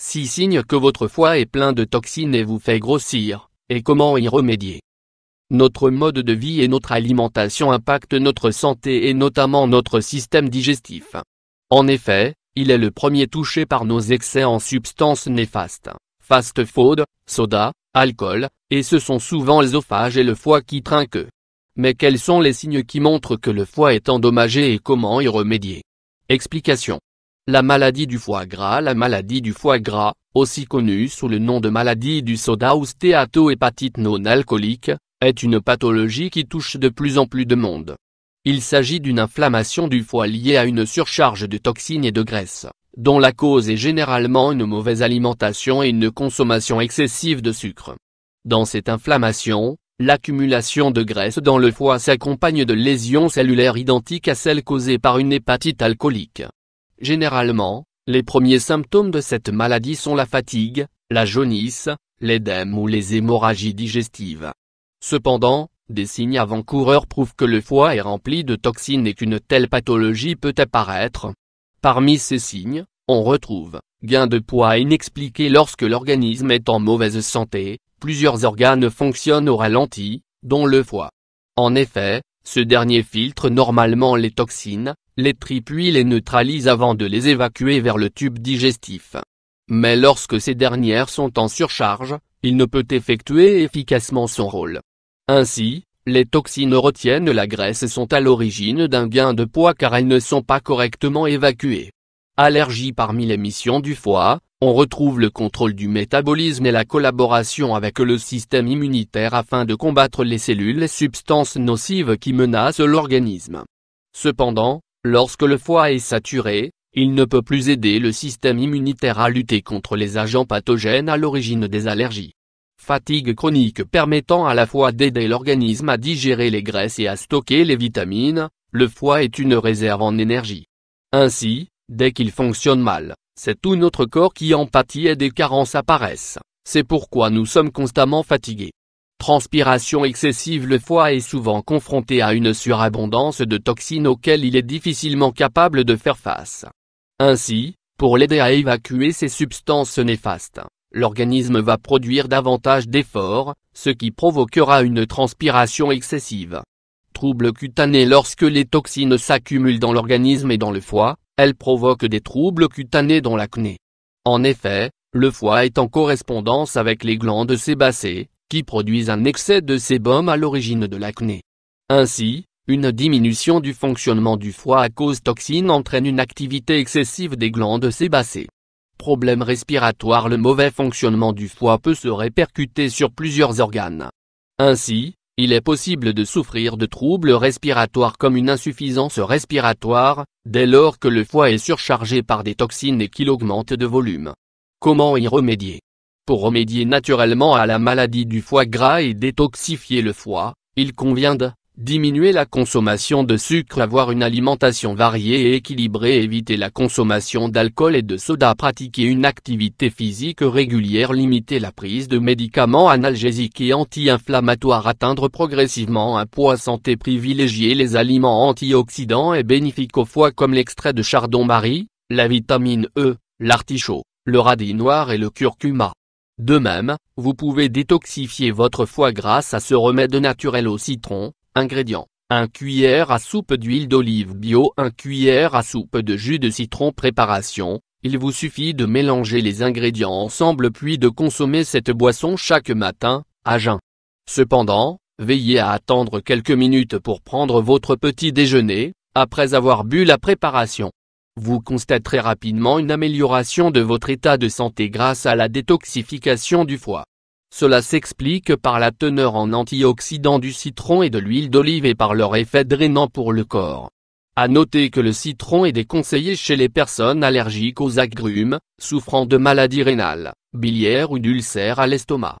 6 signes que votre foie est plein de toxines et vous fait grossir, et comment y remédier. Notre mode de vie et notre alimentation impactent notre santé et notamment notre système digestif. En effet, il est le premier touché par nos excès en substances néfastes, fast-food, soda, alcool, et ce sont souvent l'œsophage et le foie qui trinquent. Mais quels sont les signes qui montrent que le foie est endommagé et comment y remédier? Explication. La maladie du foie gras. La maladie du foie gras, aussi connue sous le nom de maladie du soda ou stéatohépatite non alcoolique, est une pathologie qui touche de plus en plus de monde. Il s'agit d'une inflammation du foie liée à une surcharge de toxines et de graisses, dont la cause est généralement une mauvaise alimentation et une consommation excessive de sucre. Dans cette inflammation, l'accumulation de graisse dans le foie s'accompagne de lésions cellulaires identiques à celles causées par une hépatite alcoolique. Généralement, les premiers symptômes de cette maladie sont la fatigue, la jaunisse, l'édème ou les hémorragies digestives. Cependant, des signes avant-coureurs prouvent que le foie est rempli de toxines et qu'une telle pathologie peut apparaître. Parmi ces signes, on retrouve gain de poids inexpliqué lorsque l'organisme est en mauvaise santé, plusieurs organes fonctionnent au ralenti, dont le foie. En effet, ce dernier filtre normalement les toxines, les trie puis les neutralise avant de les évacuer vers le tube digestif. Mais lorsque ces dernières sont en surcharge, il ne peut effectuer efficacement son rôle. Ainsi, les toxines retiennent la graisse et sont à l'origine d'un gain de poids car elles ne sont pas correctement évacuées. Allergie. Parmi les missions du foie, on retrouve le contrôle du métabolisme et la collaboration avec le système immunitaire afin de combattre les cellules et substances nocives qui menacent l'organisme. Cependant, lorsque le foie est saturé, il ne peut plus aider le système immunitaire à lutter contre les agents pathogènes à l'origine des allergies. Fatigue chronique. Permettant à la fois d'aider l'organisme à digérer les graisses et à stocker les vitamines, le foie est une réserve en énergie. Ainsi, dès qu'il fonctionne mal, c'est tout notre corps qui en pâtit et des carences apparaissent. C'est pourquoi nous sommes constamment fatigués. Transpiration excessive. Le foie est souvent confronté à une surabondance de toxines auxquelles il est difficilement capable de faire face. Ainsi, pour l'aider à évacuer ces substances néfastes, l'organisme va produire davantage d'efforts, ce qui provoquera une transpiration excessive. Troubles cutanés. Lorsque les toxines s'accumulent dans l'organisme et dans le foie, elles provoquent des troubles cutanés dont l'acné. En effet, le foie est en correspondance avec les glandes sébacées, qui produisent un excès de sébum à l'origine de l'acné. Ainsi, une diminution du fonctionnement du foie à cause toxines entraîne une activité excessive des glandes sébacées. Problèmes respiratoires. Le mauvais fonctionnement du foie peut se répercuter sur plusieurs organes. Ainsi, il est possible de souffrir de troubles respiratoires comme une insuffisance respiratoire, dès lors que le foie est surchargé par des toxines et qu'il augmente de volume. Comment y remédier? Pour remédier naturellement à la maladie du foie gras et détoxifier le foie, il convient de diminuer la consommation de sucre, avoir une alimentation variée et équilibrée, éviter la consommation d'alcool et de soda, pratiquer une activité physique régulière, limiter la prise de médicaments analgésiques et anti-inflammatoires, atteindre progressivement un poids santé, privilégier les aliments antioxydants et bénéfiques au foie comme l'extrait de chardon-marie, la vitamine E, l'artichaut, le radis noir et le curcuma. De même, vous pouvez détoxifier votre foie grâce à ce remède naturel au citron. Ingrédients: 1 cuillère à soupe d'huile d'olive bio, 1 cuillère à soupe de jus de citron. Préparation: il vous suffit de mélanger les ingrédients ensemble puis de consommer cette boisson chaque matin, à jeun. Cependant, veillez à attendre quelques minutes pour prendre votre petit déjeuner, après avoir bu la préparation. Vous constaterez rapidement une amélioration de votre état de santé grâce à la détoxification du foie. Cela s'explique par la teneur en antioxydants du citron et de l'huile d'olive et par leur effet drainant pour le corps. À noter que le citron est déconseillé chez les personnes allergiques aux agrumes, souffrant de maladies rénales, biliaires ou d'ulcères à l'estomac.